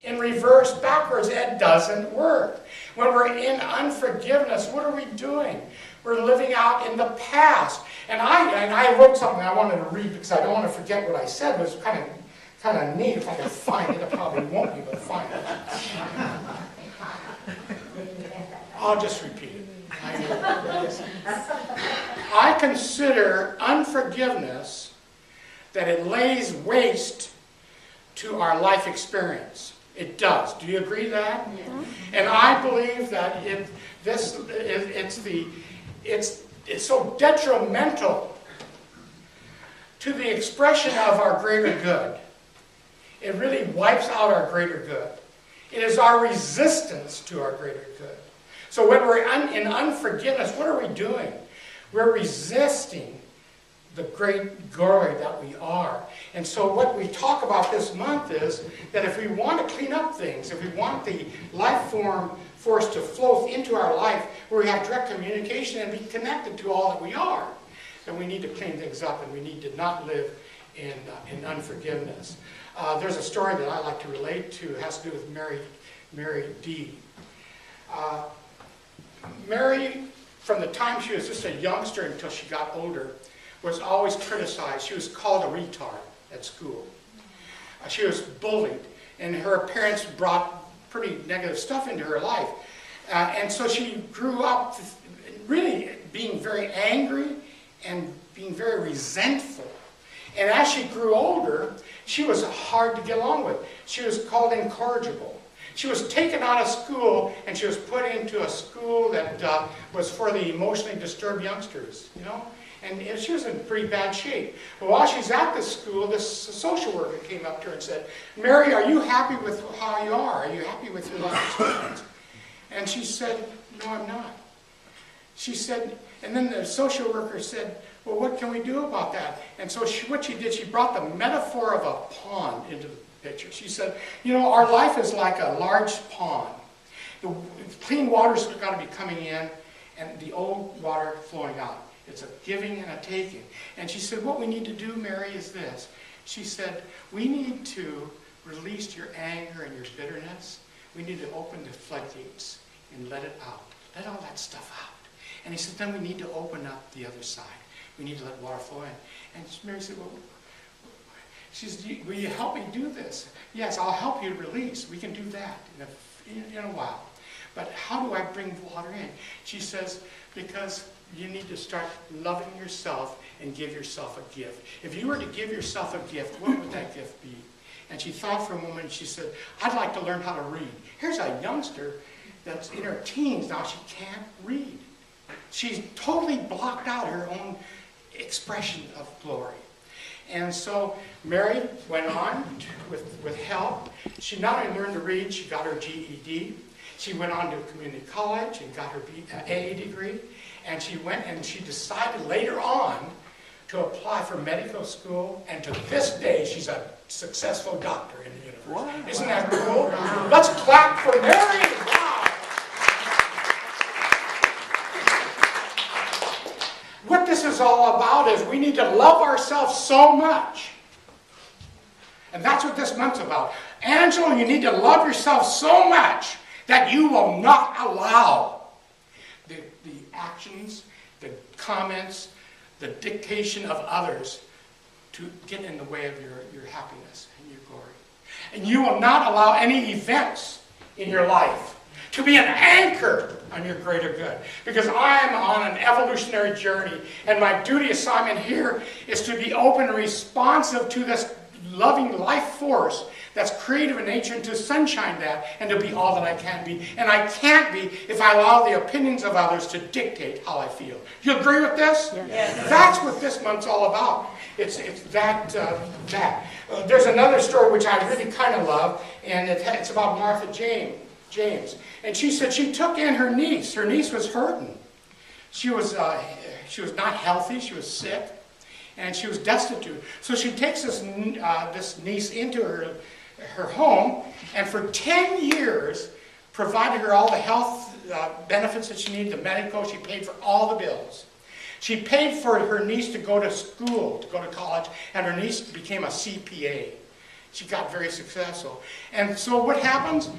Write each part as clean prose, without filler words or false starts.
in reverse backwards. It doesn't work. When we're in unforgiveness, what are we doing? We're living out in the past. And I wrote something I wanted to read because I don't want to forget what I said. It was kind of neat. If I could find it, I probably won't be able to find it. I'll just repeat it. I consider unforgiveness that it lays waste to our life experience. It does. Do you agree with that? Yeah. And I believe that it's so detrimental to the expression of our greater good. It really wipes out our greater good. It is our resistance to our greater good. So when we're in unforgiveness, what are we doing? We're resisting the great glory that we are. And so what we talk about this month is that if we want to clean up things, if we want the life force to flow into our life where we have direct communication and be connected to all that we are, then we need to clean things up, and we need to not live in unforgiveness. There's a story that I like to relate to. It has to do with Mary D. Mary, from the time she was just a youngster until she got older, was always criticized. She was called a retard at school. She was bullied, and her parents brought pretty negative stuff into her life. And so she grew up really being very angry and being very resentful. And as she grew older, she was hard to get along with. She was called incorrigible. She was taken out of school, and she was put into a school that was for the emotionally disturbed youngsters, you know? And she was in pretty bad shape. But while she's at this school, this social worker came up to her and said, "Mary, are you happy with how you are? Are you happy with your life experience?" And she said, "No, I'm not." She said, and then the social worker said, "Well, what can we do about that?" And so what she did, she brought the metaphor of a pond into the picture. She said, "You know, our life is like a large pond. The clean water's got to be coming in, and the old water flowing out. It's a giving and a taking." And she said, "What we need to do, Mary, is this." She said, "We need to release your anger and your bitterness. We need to open the floodgates and let it out. Let all that stuff out." And he said, "Then we need to open up the other side. We need to let water flow in." And Mary said, "Well," she said, "will you help me do this?" "Yes, I'll help you release. We can do that in a while. But how do I bring water in?" She says, "Because you need to start loving yourself and give yourself a gift. If you were to give yourself a gift, what would that gift be?" And she thought for a moment, and she said, "I'd like to learn how to read." Here's a youngster that's in her teens now. She can't read. She's totally blocked out her own expression of glory. And so Mary went on with help. She not only learned to read, she got her GED. She went on to community college and got her AA degree. And she went and she decided later on to apply for medical school. And to this day, she's a successful doctor in the university. Wow. Isn't that cool? Wow. Let's clap for Mary. Wow. What this is all about is we need to love ourselves so much. And that's what this month's about. Angela, you need to love yourself so much that you will not allow the actions, the comments, the dictation of others to get in the way of your happiness and your glory. And you will not allow any events in your life to be an anchor on your greater good. Because I am on an evolutionary journey, and my duty assignment here is to be open and responsive to this loving life force that's creative in nature, and to sunshine that, and to be all that I can be. And I can't be if I allow the opinions of others to dictate how I feel. You agree with this? Yes. That's what this month's all about. It's that. There's another story which I really kind of love, and it's about Martha James. And she said she took in her niece. Her niece was hurting. She was not healthy. She was sick, and she was destitute. So she takes this niece into her home, and for 10 years provided her all the health benefits that she needed, the medical. She paid for all the bills. She paid for her niece to go to school, to go to college, and her niece became a CPA. She got very successful. And so what happens?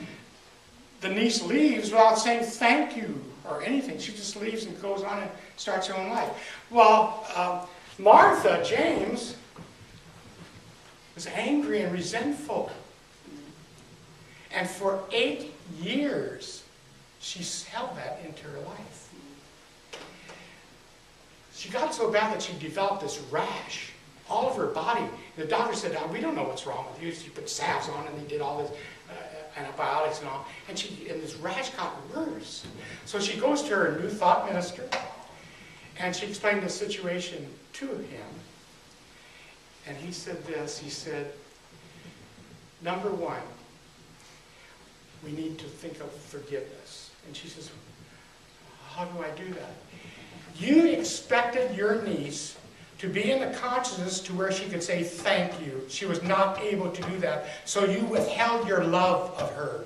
The niece leaves without saying thank you or anything. She just leaves and goes on and starts her own life. Well, Martha, James, was angry and resentful. And for 8 years, she held that into her life. She got so bad that she developed this rash all over her body. The doctor said, we don't know what's wrong with you. She put salves on and they did all this antibiotics and all. And this rash got worse. So she goes to her New Thought minister and she explained the situation to him. And he said this, he said, number one, we need to think of forgiveness. And she says, how do I do that? You expected your niece to be in the consciousness to where she could say thank you. She was not able to do that. So you withheld your love of her.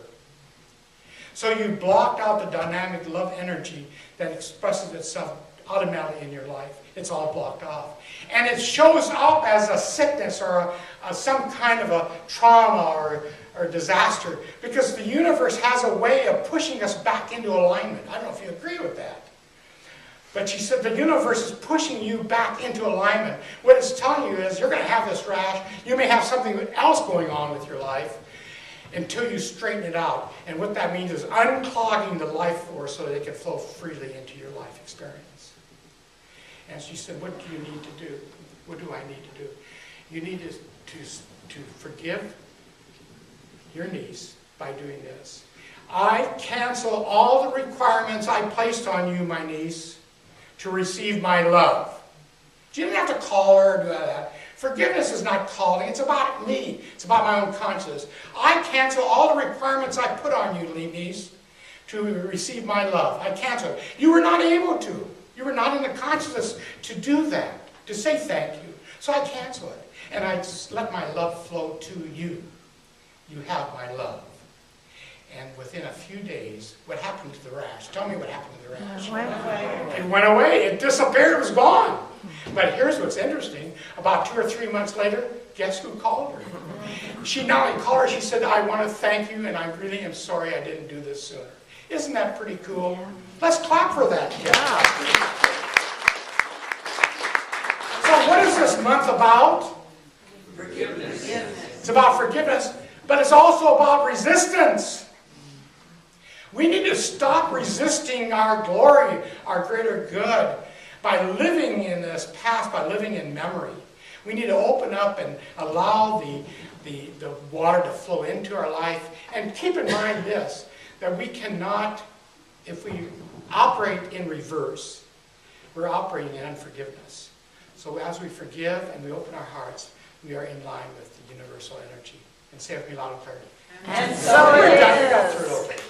So you blocked out the dynamic love energy that expresses itself automatically in your life. It's all blocked off. And it shows up as a sickness or some kind of a trauma or disaster, because the universe has a way of pushing us back into alignment. I don't know if you agree with that. But she said the universe is pushing you back into alignment. What it's telling you is you're going to have this rash. You may have something else going on with your life until you straighten it out. And what that means is unclogging the life force so that it can flow freely into your life experience. And she said, what do you need to do? What do I need to do? You need to forgive your niece by doing this. I cancel all the requirements I placed on you, my niece, to receive my love. You didn't have to call her or do that. Forgiveness is not calling. It's about me. It's about my own consciousness. I cancel all the requirements I put on you, niece, to receive my love. I cancel it. You were not able to. You were not in the consciousness to do that, to say thank you. So I cancel it. And I just let my love flow to you. You have my love. And within a few days, what happened to the rash? Tell me what happened to the rash. It went away. It disappeared. It was gone. But here's what's interesting. About 2 or 3 months later, guess who called her? She not only called her, she said, I want to thank you, and I really am sorry I didn't do this sooner. Isn't that pretty cool? Yeah. Let's clap for that. Yeah. So what is this month about? Forgiveness. It's about forgiveness, but it's also about resistance. We need to stop resisting our glory, our greater good, by living in this past, by living in memory. We need to open up and allow the water to flow into our life. And keep in mind this, that we cannot, if we operate in reverse, we're operating in unforgiveness. So as we forgive and we open our hearts, we are in line with the universal energy. And say it with me loud and clear. And so it is. We're done. We got through it.